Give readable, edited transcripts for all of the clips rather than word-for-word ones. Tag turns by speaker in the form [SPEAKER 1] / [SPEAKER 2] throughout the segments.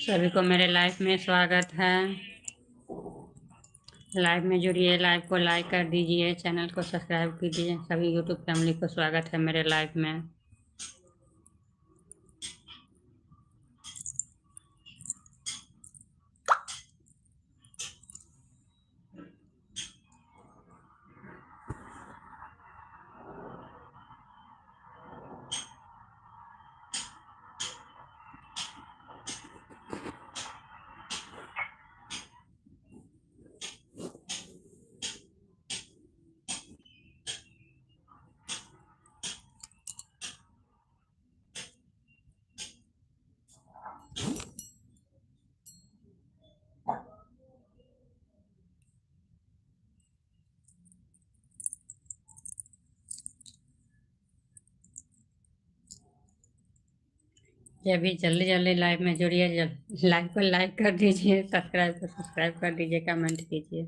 [SPEAKER 1] सभी को मेरे लाइव में स्वागत है। लाइव में जुड़िए, लाइव को लाइक कर दीजिए, चैनल को सब्सक्राइब कीजिए। सभी यूट्यूब फैमिली को स्वागत है मेरे लाइव में। ये भी जल्दी जल्दी लाइव में जुड़िए, लाइव को लाइक कर दीजिए, सब्सक्राइब को सब्सक्राइब कर दीजिए, कमेंट कीजिए।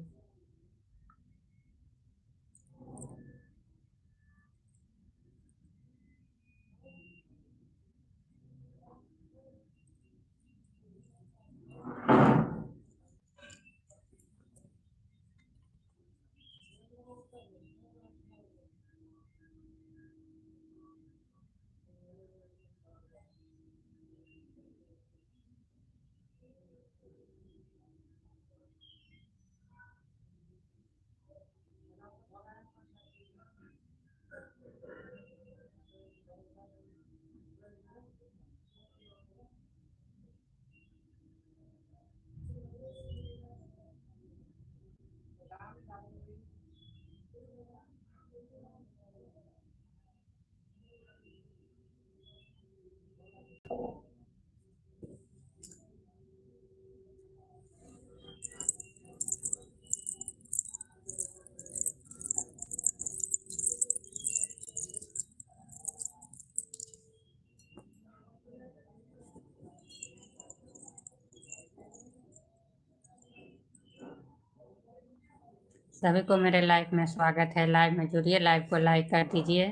[SPEAKER 1] सभी को मेरे लाइव में स्वागत है। लाइव में जुड़िए, लाइव को लाइक कर दीजिए।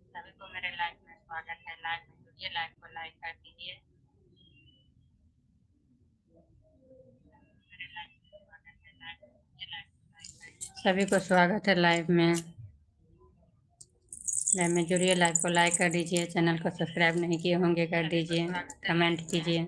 [SPEAKER 1] सभी को मेरे लाइव में स्वागत है। लाइव में जुड़िए, लाइव को लाइक कर दीजिए। सभी को स्वागत है लाइव में। लाइव में जुड़िए, लाइव को लाइक कर दीजिए, चैनल को सब्सक्राइब नहीं किए होंगे कर दीजिए, कमेंट कीजिए।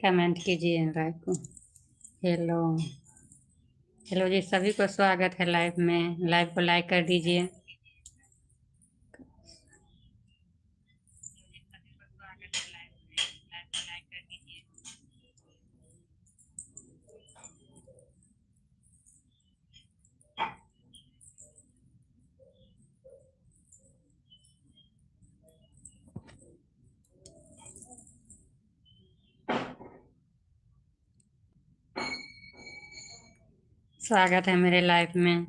[SPEAKER 1] कमेंट कीजिए लाइव को। हेलो हेलो जी, सभी को स्वागत है लाइव में। लाइव को लाइक कर दीजिए। स्वागत है मेरे लाइव में।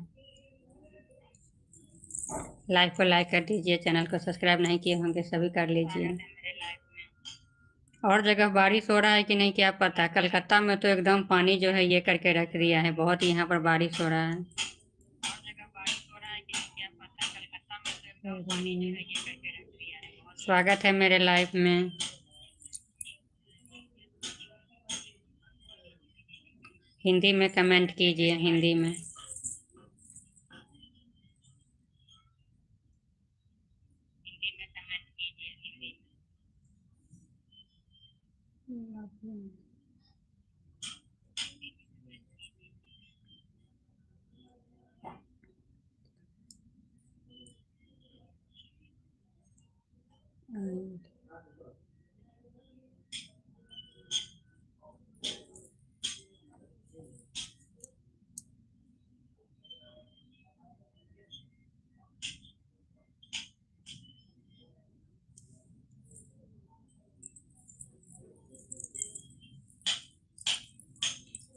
[SPEAKER 1] लाइव को लाइक कर दीजिए, चैनल को सब्सक्राइब नहीं किए होंगे सभी कर लीजिए। और जगह बारिश हो रहा है कि नहीं क्या पता। कलकत्ता में तो एकदम पानी जो है ये करके रख दिया है, बहुत यहाँ पर बारिश हो रहा है। स्वागत है मेरे लाइव में। हिंदी में कमेंट कीजिए, हिंदी में।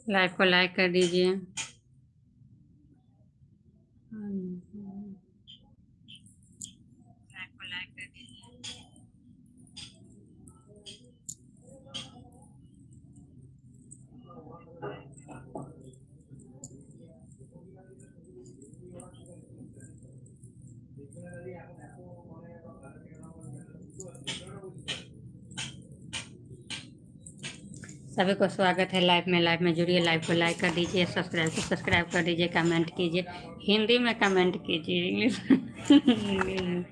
[SPEAKER 1] लाइव को लाइक कर दीजिए। सभी को स्वागत है लाइव में जुड़िए, लाइव को लाइक कर दीजिए, सब्सक्राइब को सब्सक्राइब कर दीजिए, कमेंट कीजिए, हिंदी में कमेंट कीजिए, इंग्लिश इंग्लिश में।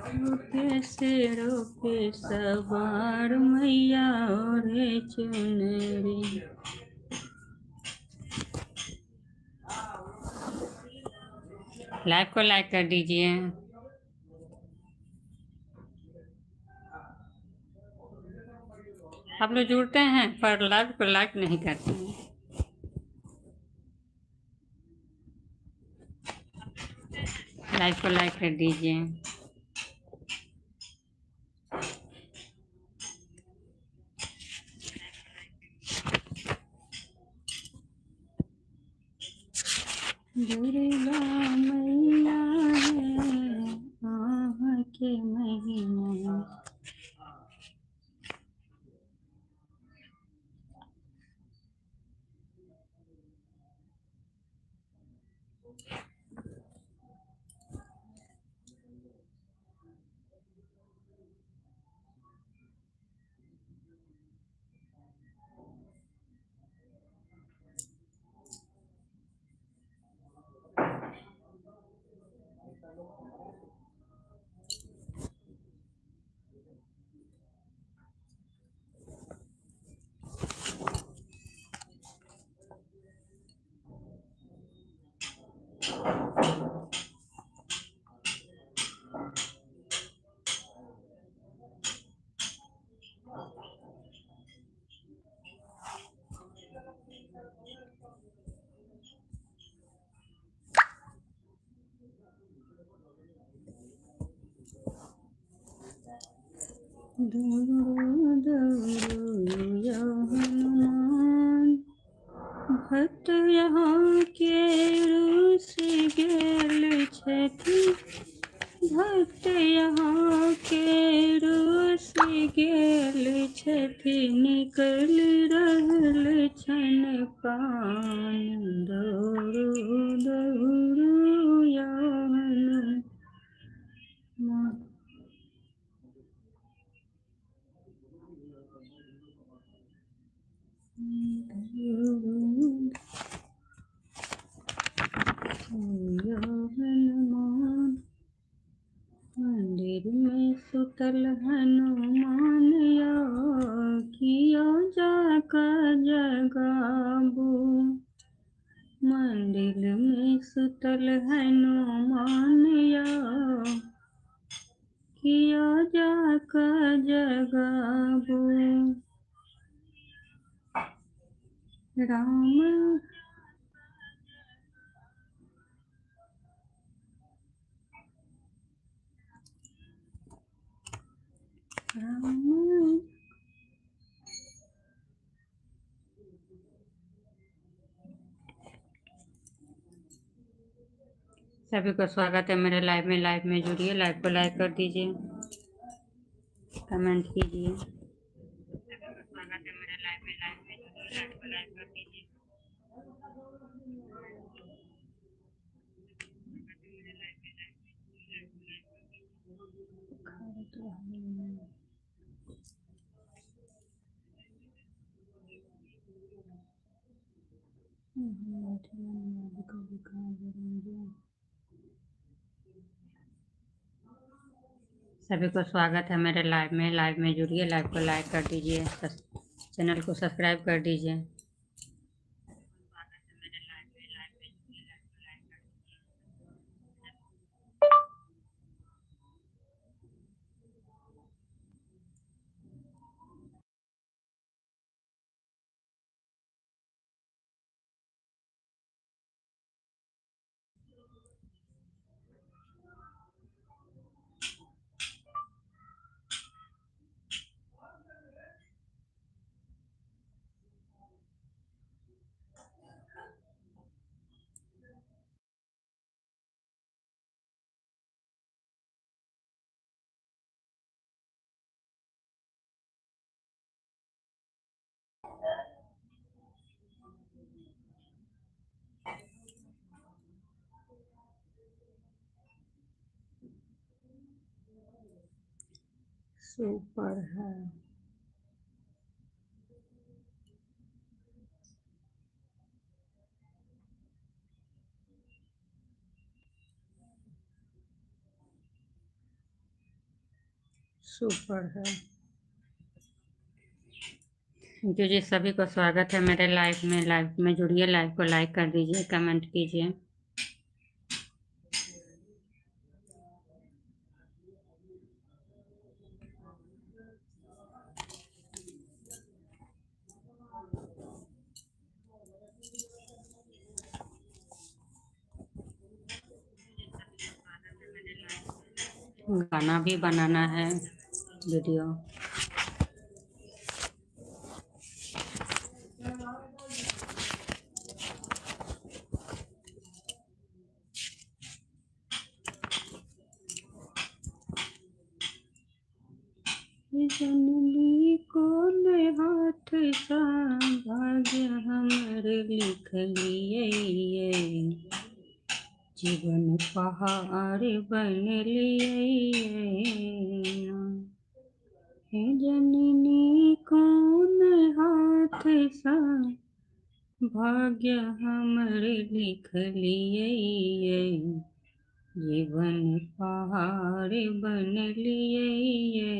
[SPEAKER 1] रोके से रोके सवार मैया ओढ़े चुनरी। लाइव को लाइक कर दीजिए। आप लोग जुड़ते हैं पर लाइव को लाइक नहीं करते हैं। लाइव को लाइक कर दीजिए। दुर्गा मैया है आह के महीना। या हनुमान भक्त यहाँ के रूस गेल छथि। भक्त यहाँ के रूस गेल छथि। निकल रहल छन पान दौड़ू दौड़ू या हनुमान। या हनुमान मंदिर में सुतल हनुमान या किया जाकर जगाबू। मंदिर में सुतल हनुमान या किया जाकर जगाबू। राम राम सभी को स्वागत है मेरे लाइव में जुड़िए, लाइव को लाइक कर दीजिए, कमेंट कीजिए। सभी को स्वागत है मेरे लाइव में जुड़िए, लाइव को लाइक कर दीजिए, चैनल को सब्सक्राइब कर दीजिए। सुपर है। सुपर है। जी सभी को स्वागत है मेरे लाइव में जुड़िए, लाइव को लाइक कर दीजिए, कमेंट कीजिए। गाना भी बनाना है, वीडियो। जनली कौन हाथ सा भाग्य हमर लिख लिए, जीवन पहाड़ बन लिए। जननी कौन हाथ सा भाग्य हमर लिख लिए, जीवन पहाड़ बन लिए।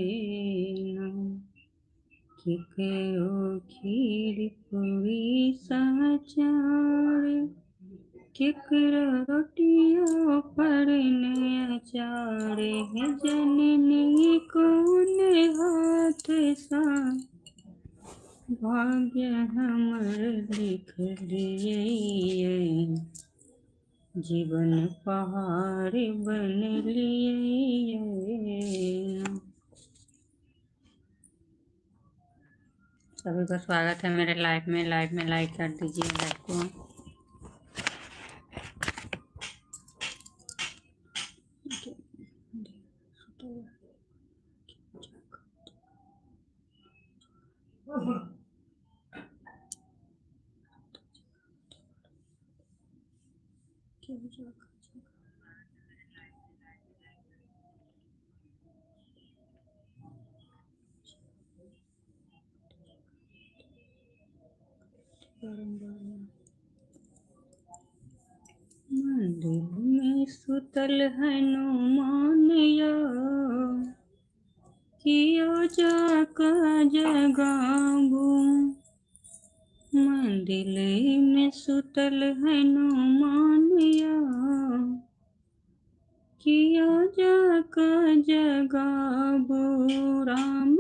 [SPEAKER 1] केकरो खीर पूरी समाचार, केकरो रोटियों पर अचार। है जननी कौन हाथ सा भाग्य हमर लिख लिए, जीवन पहाड़ बन लिए। सभी का स्वागत है मेरे लाइव में लाइक कर दीजिए लाइव को। मंदिर में सुतल हनुमान कियो जाका जगाबू। मंदिर में सुतल हनुमान कियो जाका जगाबू। राम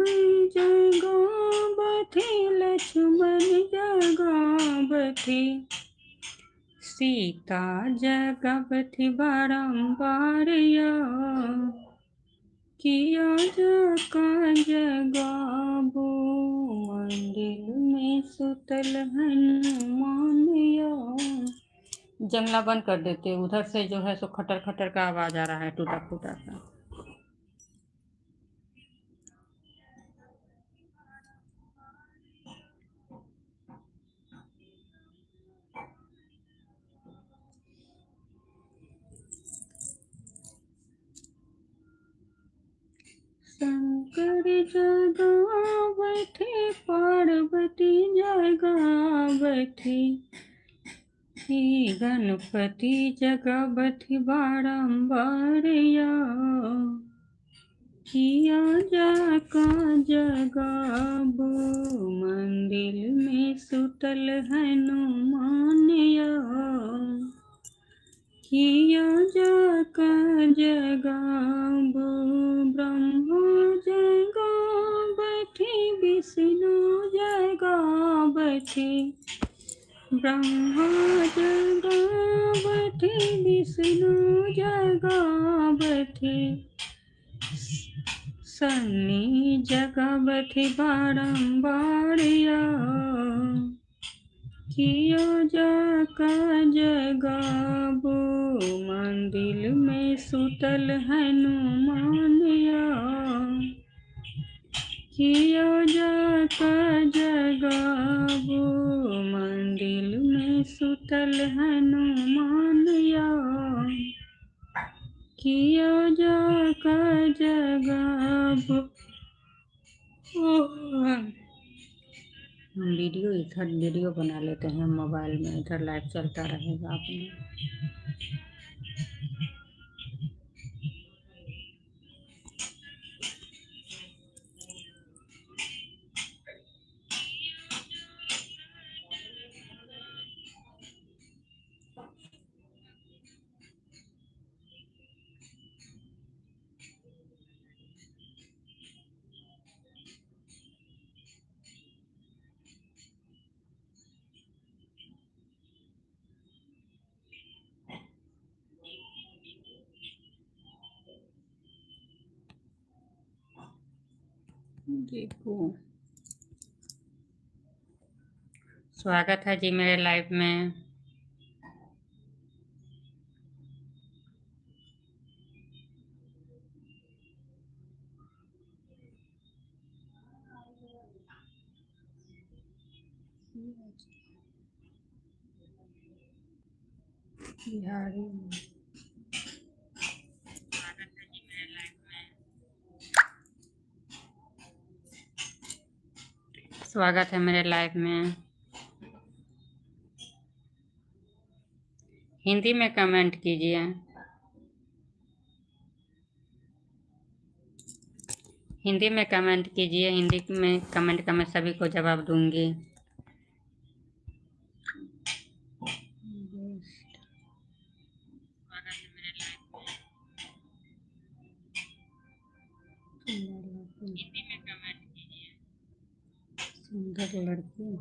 [SPEAKER 1] जगाबथि लक्ष्मण जगाबथि, सीता जगाबथि बारंबार किया जाका जगाबू। मंदिर में सुतल हनुमान। जंगला बंद कर देते, उधर से जो है सो खटर खटर का आवाज आ रहा है, टूटा फूटा सा। शंकर जगावथि पार्वती जगावथि, गणपति जगावथि बारंबार किया जाका जगाबू। मंदिर में सुतल हनुमान किया जाका जगाबू। ब्रह्मा जगावथि विष्णु जगावथि, ब्रह्मा जगावथि विष्णु जगावथि, सन्नी जगावथि बारंबार कियो जाका जगाबू। मंदिर में सुतल हनुमान कियो जाका जगाबू। मंदिर में सुतल हनुमान कियो जाका जगाबू। वीडियो इधर वीडियो बना लेते हैं मोबाइल में, इधर लाइव चलता रहेगा अपना। देखो, स्वागत है जी मेरे लाइव में। बिहारी स्वागत है मेरे लाइव में। हिंदी में कमेंट कीजिए। हिंदी में कमेंट कीजिए, हिंदी में कमेंट का मैं सभी को जवाब दूंगी। सुंदर लड़की,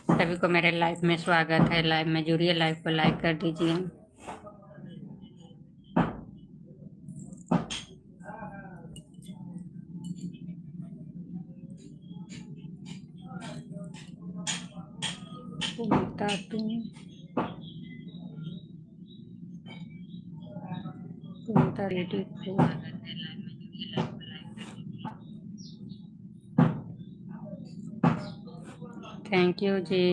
[SPEAKER 1] सभी को मेरे लाइव में स्वागत है। लाइव में जुड़िए, लाइव को लाइक कर दीजिए। थैंक यू जी,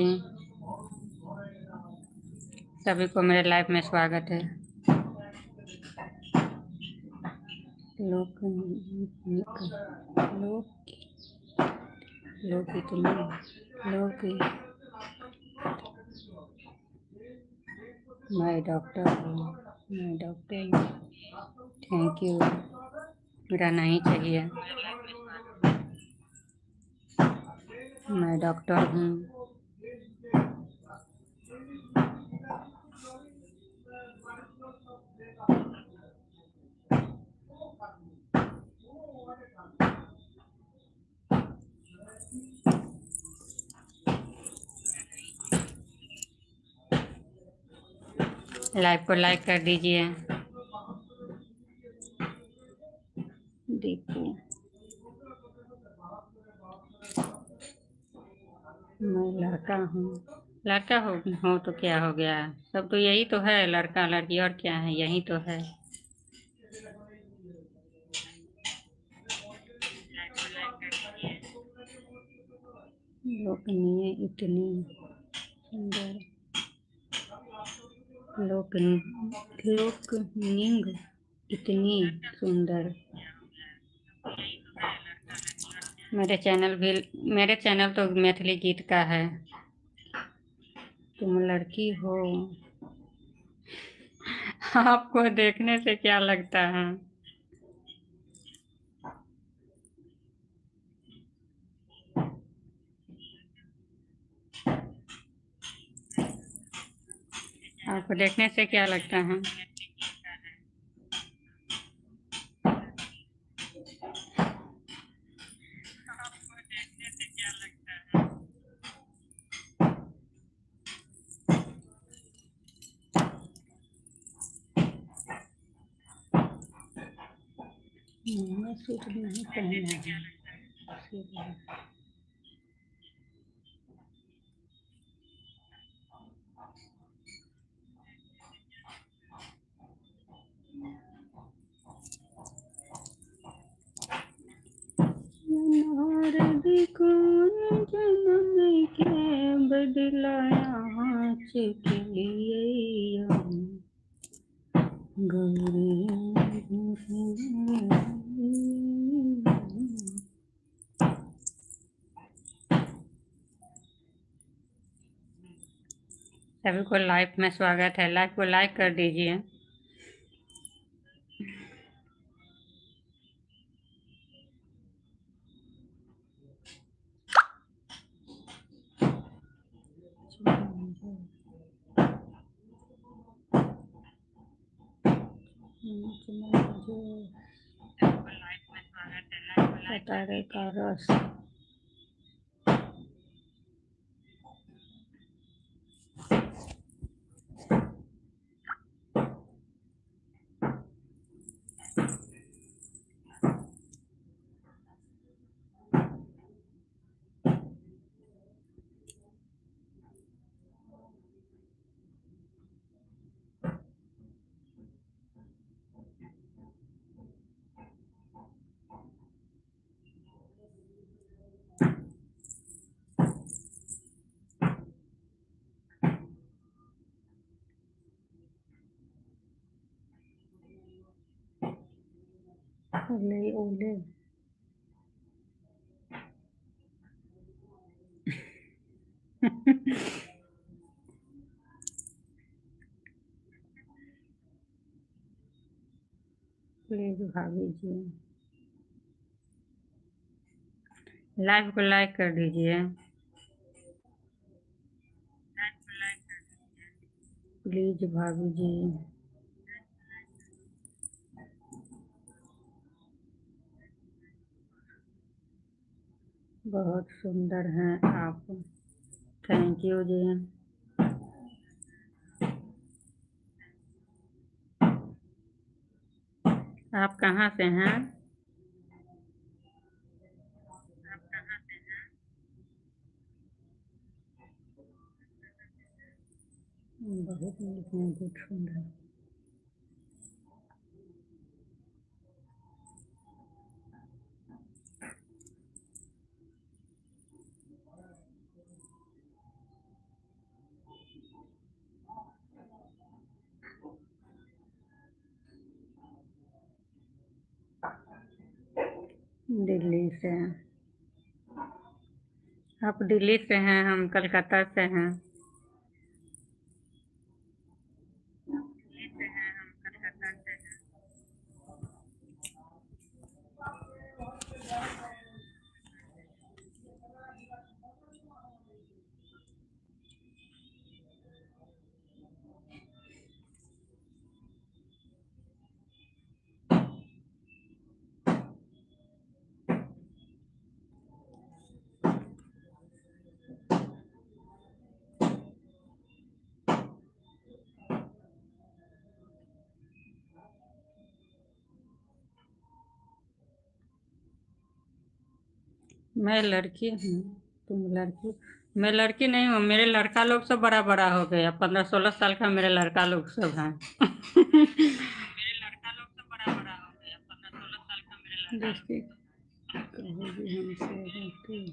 [SPEAKER 1] सभी को मेरे लाइव में स्वागत है। लोक मैं डॉक्टर हूँ, मैं डॉक्टर हूँ। थैंक यू, मेरा नहीं चाहिए। मैं डॉक्टर हूँ। लाइव को लाइक कर दीजिए। देखिए, मैं लड़का हूँ। लड़का हो तो क्या हो गया, सब तो यही तो है, लड़का लड़की और क्या है, यही तो है। लोकनीय इतनी सुंदर, लोकनिंग इतनी सुंदर। मेरे चैनल तो मैथिली गीत का है। तुम लड़की हो, आपको देखने से क्या लगता है? आपको देखने से क्या लगता है? सूट नहीं पहना है। के बदलाया के लिए गौरी सभी को लाइव में स्वागत है। लाइव को लाइक कर दीजिए। कटारे का रस ओले ओले प्लीज भाभी जी लाइव को लाइक कर दीजिए। प्लीज भाभी जी बहुत सुंदर हैं आप। थैंक यू जी। आप कहाँ से हैं? बहुत बहुत सुंदर। दिल्ली से। आप दिल्ली से हैं, हम कलकत्ता से हैं। मैं लड़की हूँ, तुम लड़की। मैं लड़की नहीं हूँ, मेरे लड़का लोग सब बड़ा बड़ा हो गया। 15-16 साल का मेरे लड़का लोग सब हैं। मेरे लड़का लोग सब बड़ा बड़ा हो गया। 15-16 साल का मेरे लड़का दोस्ती कहोगी हमसे दोस्ती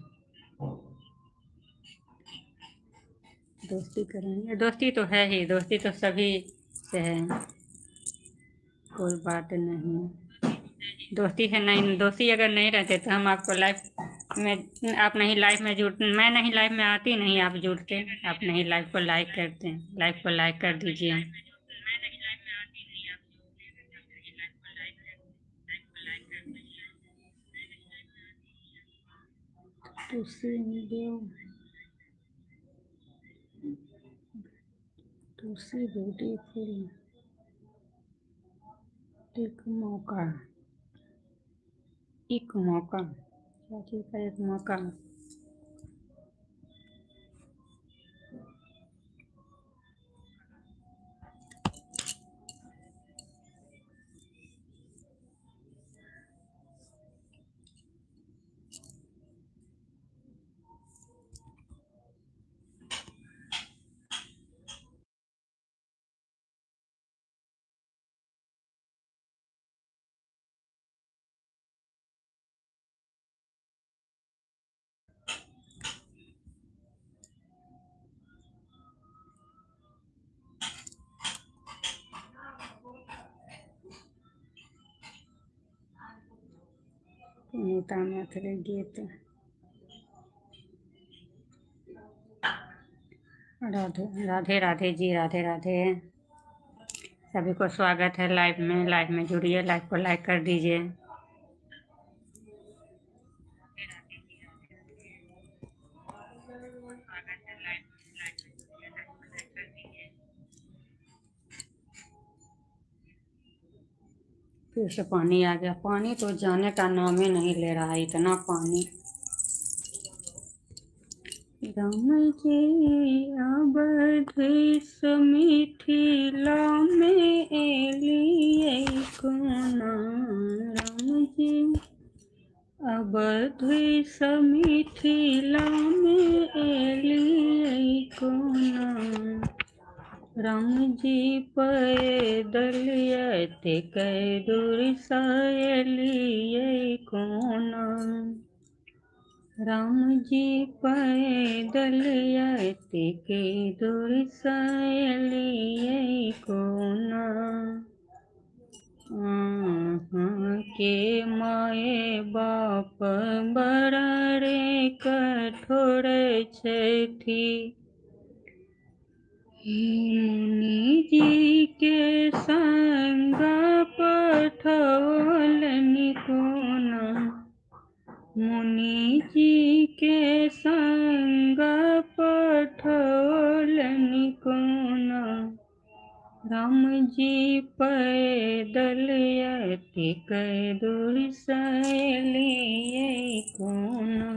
[SPEAKER 1] दोस्ती करेंगे। दोस्ती तो है ही, दोस्ती तो सभी से है, कोई बात नहीं। दोस्ती है नहीं, दोस्ती अगर नहीं रहते तो हम आपको लाइव में, आप नहीं लाइव में जुड़, मैं नहीं लाइव में आती, नहीं आप जुड़ते। आप नहीं लाइव को लाइक करते हैं। लाइव को लाइक कर दीजिए। टू सी ब्यूटीफुल एक मौका, एक मौका, क्या चीज़ का एक मौका। पुनीता मैथिली गीत। राधे राधे राधे जी, राधे राधे। सभी को स्वागत है लाइव में जुड़िए, लाइव को लाइक कर दीजिए। फिर से पानी आ गया, पानी तो जाने का नाम ही नहीं ले रहा है, इतना पानी। राम जी अवधेश मिथिला में एलिए कोना, राम जी अवधेश मिथिला में एलिए कोना, राम जी पैदल यति कै दूर सयलिए कोना, राम जी पैदल यति कै दूर सयलिए कोना, के माए बाप बड़ा रे कठोर छथि, मुनि जी के संग पठौलनि कोना, मुनि जी के संग पठौलनि कोना, राम जी पैदल यति कै दूर सयलिए कोना।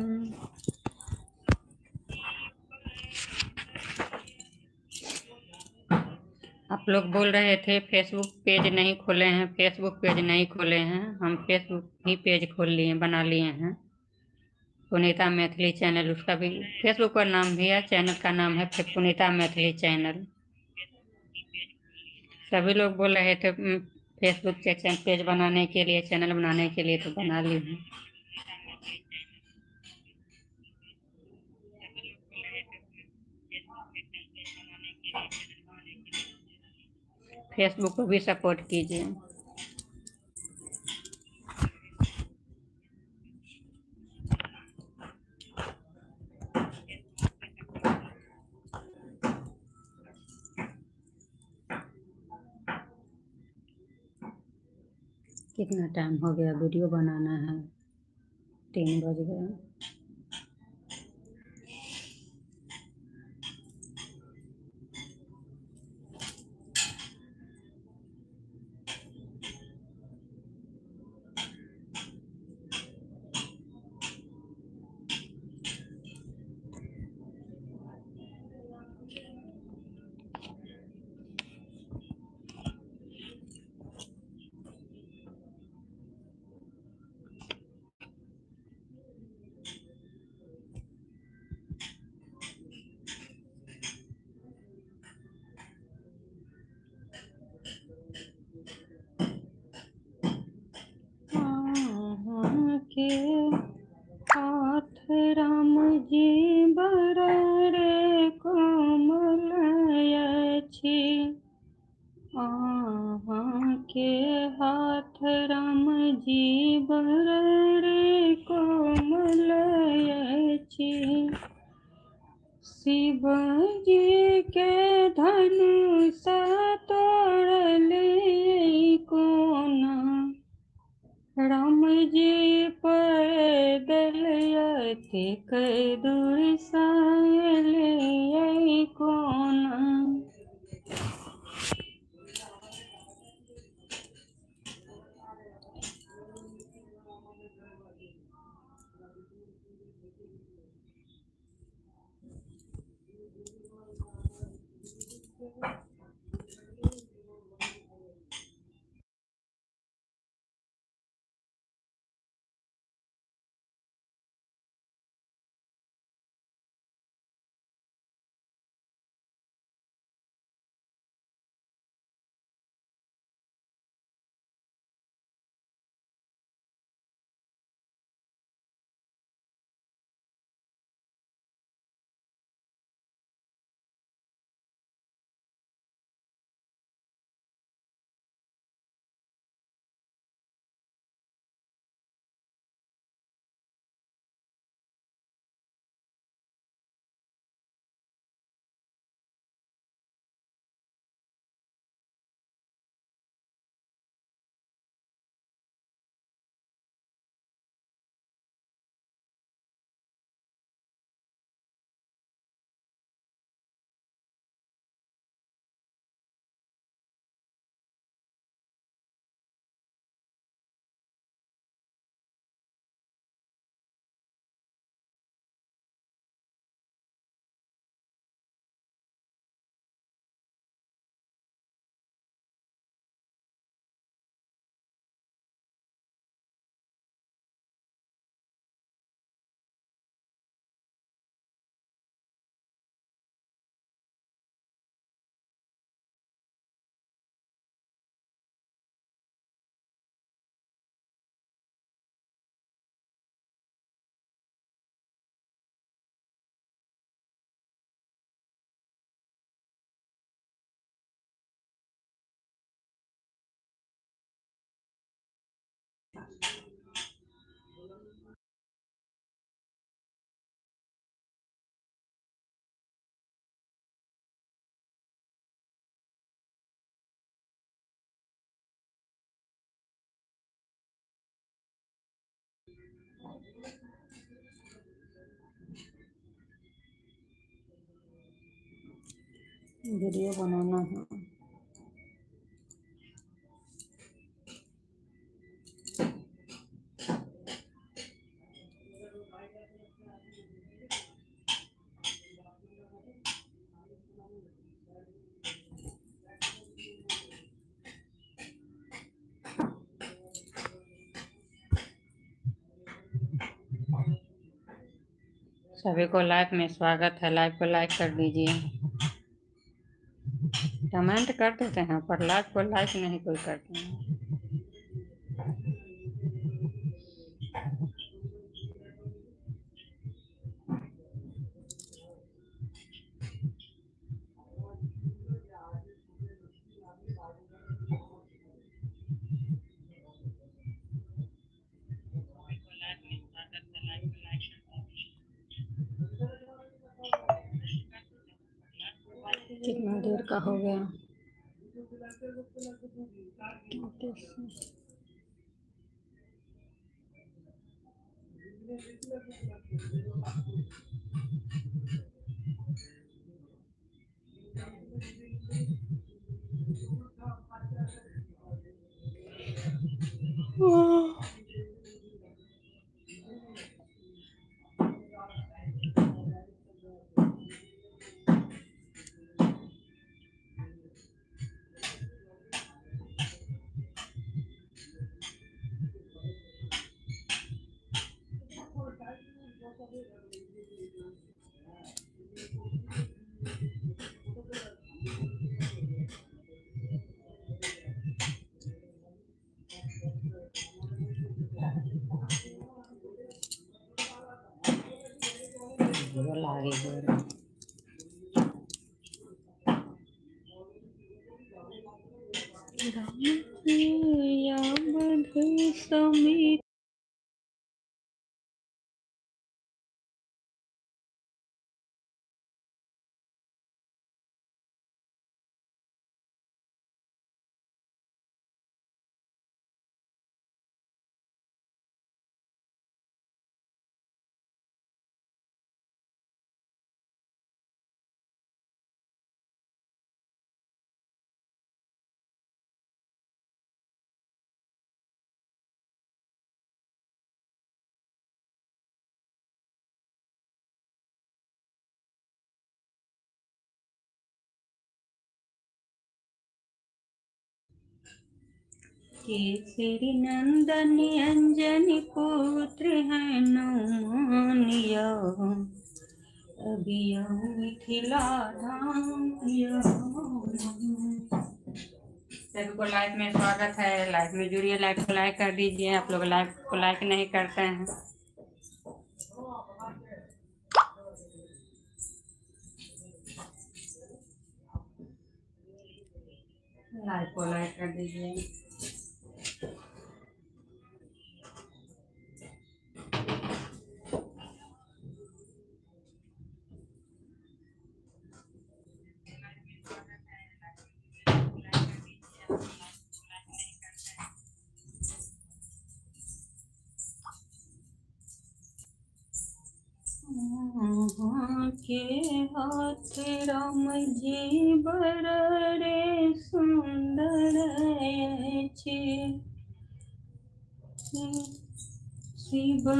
[SPEAKER 1] आप लोग बोल रहे थे फेसबुक पेज नहीं खोले हैं, फेसबुक पेज नहीं खोले हैं, हम फेसबुक ही पेज खोल लिए, बना लिए हैं। पुनीता मैथिली चैनल, उसका भी फेसबुक पर नाम भी है, चैनल का नाम है पुनीता मैथिली चैनल। सभी लोग बोल रहे थे फेसबुक पेज बनाने के लिए, चैनल बनाने के लिए, तो बना ली हूँ। फेसबुक को भी सपोर्ट कीजिए। कितना टाइम हो गया, वीडियो बनाना है, 3 बज गए। के हाथ राम जी बड़ रे कोमल अछि, के हाथ राम जी बड़ रे कोमल अछि, शिव जी के धनुष तोड़ले कोना, राम जी पैदल यति कै दूर सयलिए कोना। वीडियो बनाना है। सभी को लाइव में स्वागत है। लाइव को लाइक कर दीजिए। कमेंट कर देते हैं पर लाइव को लाइक नहीं कोई करते हैं। कितना देर का हो गया? लागे समीर केसरी नंदन अंजनी पुत्र है नौमानिया, अभी मिथिला धाम। सभी को लाइव में स्वागत है। लाइव में जुड़िए, लाइव को लाइक कर दीजिए। आप लोग लाइव को लाइक नहीं करते हैं। लाइव को लाइक कर दीजिए। के हाथ राम जी बर रे सुंदर छे, शिव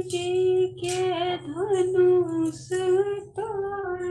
[SPEAKER 1] जी के धनुष तार।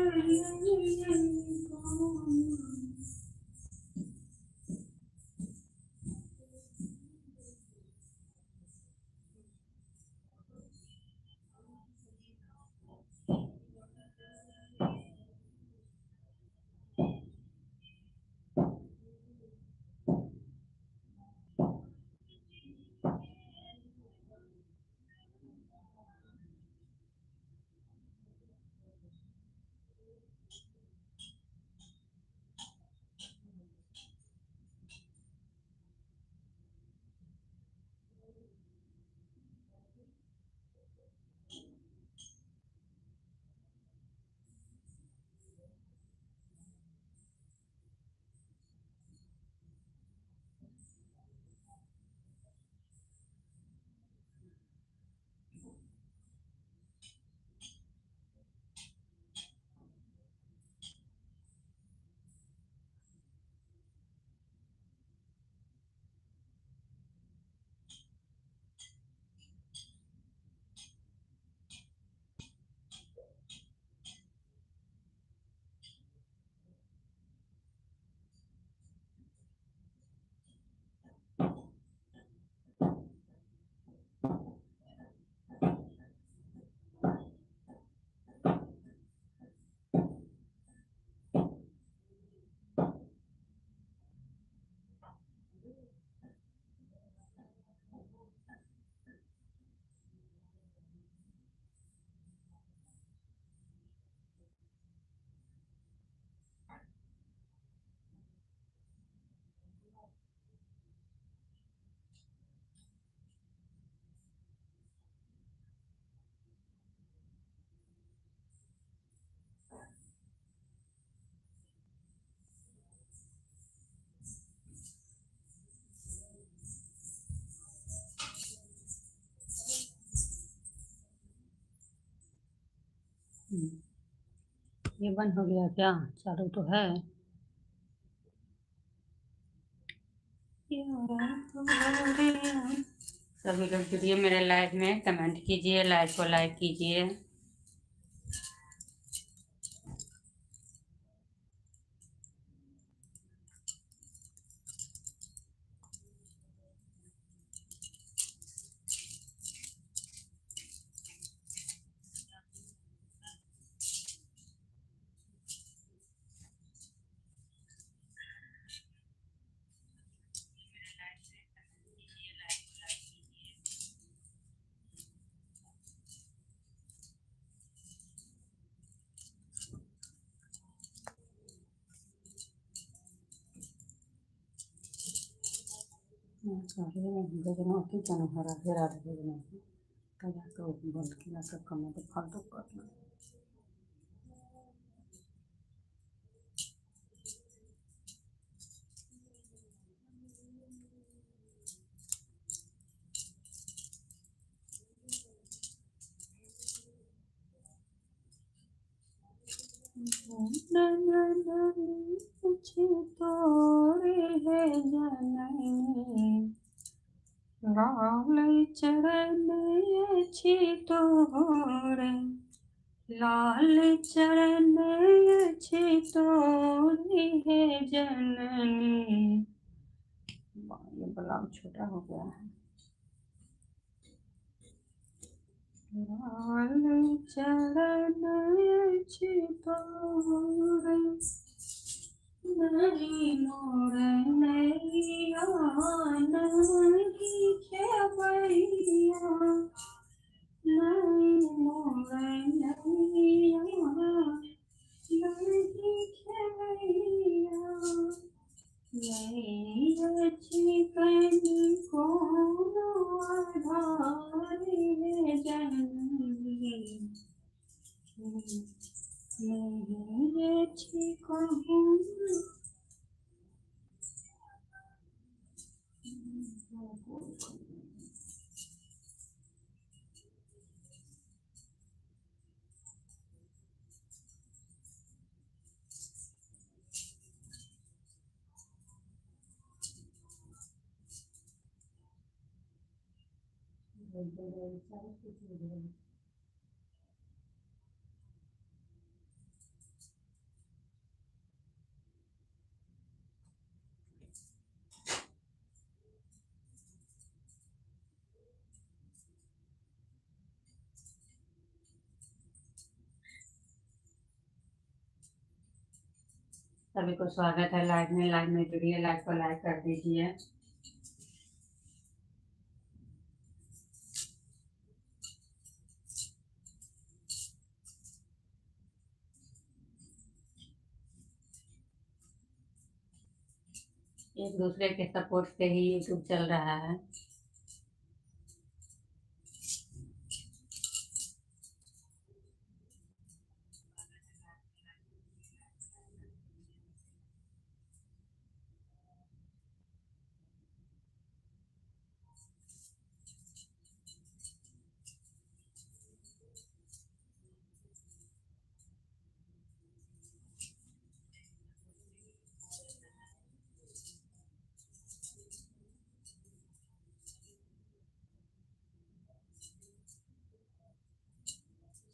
[SPEAKER 1] ये बंद हो गया क्या? चालू तो है। सभी लोग जुड़िए मेरे लाइव में, कमेंट कीजिए, लाइव को लाइक कीजिए। की चैनल हरा फिर राधे भेजना तो बंद किया सब कमेंट फालतू करना। तोरे है जननी लाल चरण अछि तोरे, लाल चरण अछि तोरे है जननी। ये ब्लाउज छोटा हो गया है। लाल चरण अछि तोरे, नहीं मोर नैया नहीं खेवैया, नहीं मोर नैया नहीं खेवैया, नहीं अछि कनिको आधार है जननी, नहीं अछि कहूँ। सभी को स्वागत है लाइव में। लाइव में जुड़िए, लाइव को लाइक कर दीजिए। एक दूसरे के सपोर्ट से ही यूट्यूब चल रहा है।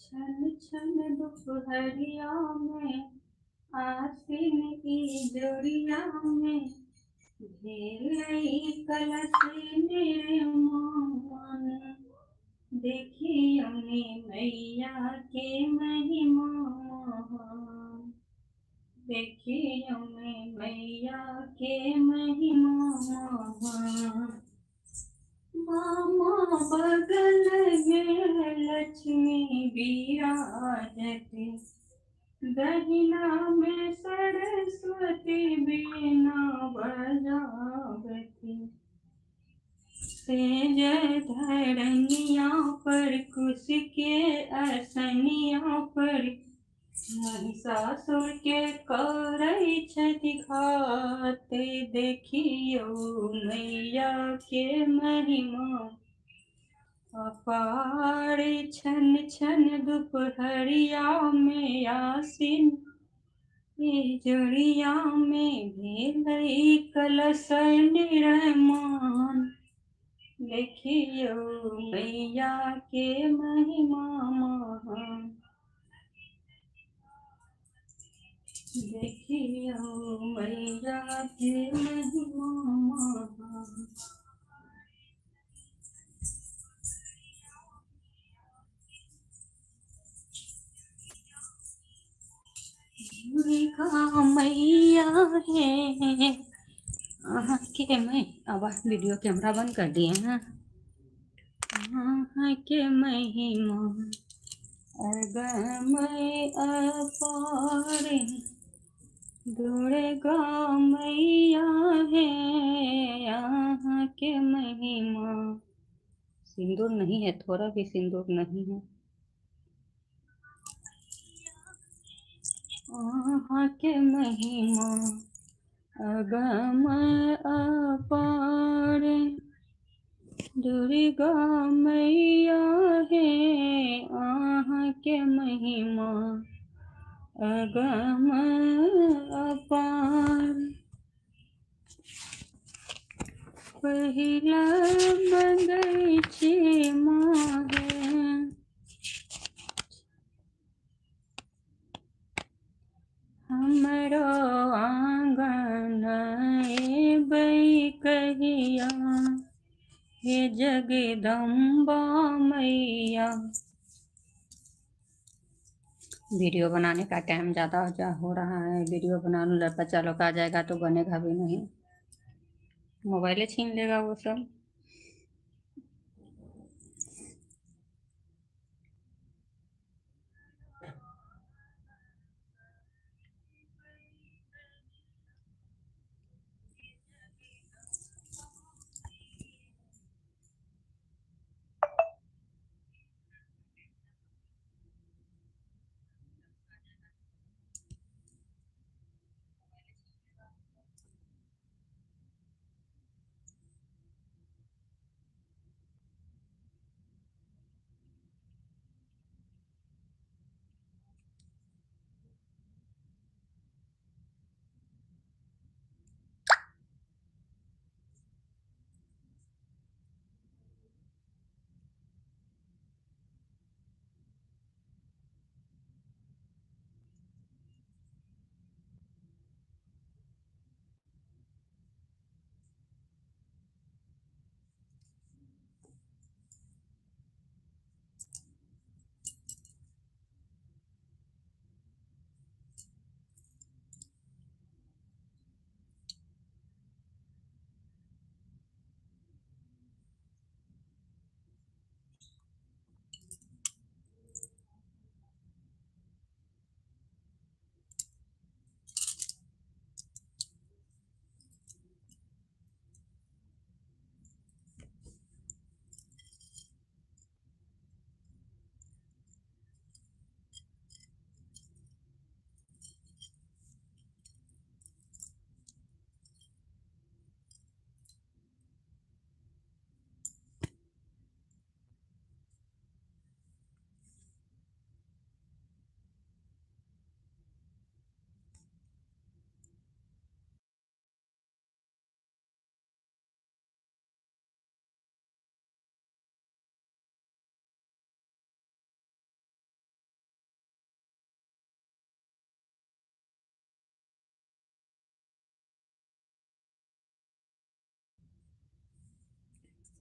[SPEAKER 1] छन छन दोपहरिया में आसीन की जोड़िया में, घेरई कलश निर्मल, देखियो मैया के महिमा, देखियो मैया के महिमा। मामा बगल में लक्ष्मी विराजते, दहिना में सरस्वती बीना बजावती, सेज धरनिया पर कुश के असनिया पर, महिषासुर के करै छथि घाते, देखियो मैया के महिमा। अपार छन छन दोपहरिया में आसिन जोड़िया में भेलई कलश निरमान देखियो मैया के महिमा महान देखियो मैया के महिमा महान। दुर्गा मैया है के मैं अब वीडियो कैमरा बंद कर दिए हैं। के महिमा अगमय अपार दुर्गा मैया है यहाँ के महिमा। सिंदूर नहीं है, थोड़ा भी सिंदूर नहीं है। यहाँ के महिमा अगम अपार दुर्गा मैया है यहाँ के महिमा अगम अपार। पहिला बगैची माहे हमरो आंगन एबै कहिया हे जगदम्बा मैया। वीडियो बनाने का टाइम ज़्यादा हो रहा है, वीडियो बनाने लग बच्चा लोग आ जाएगा तो बनेगा भी नहीं, मोबाइल छीन लेगा वो सब।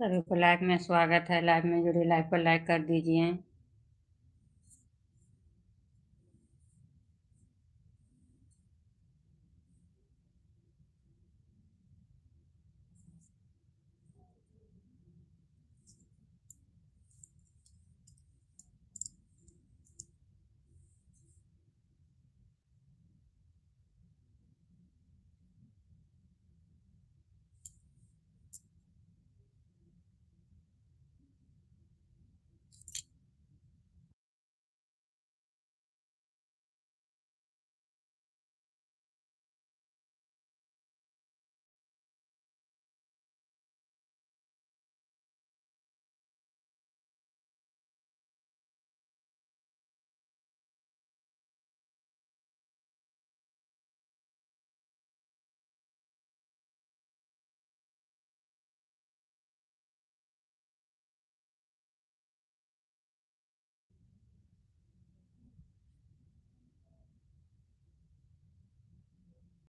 [SPEAKER 1] सभी को लाइव में स्वागत है, लाइव में जुड़े, लाइव को लाइक कर दीजिए।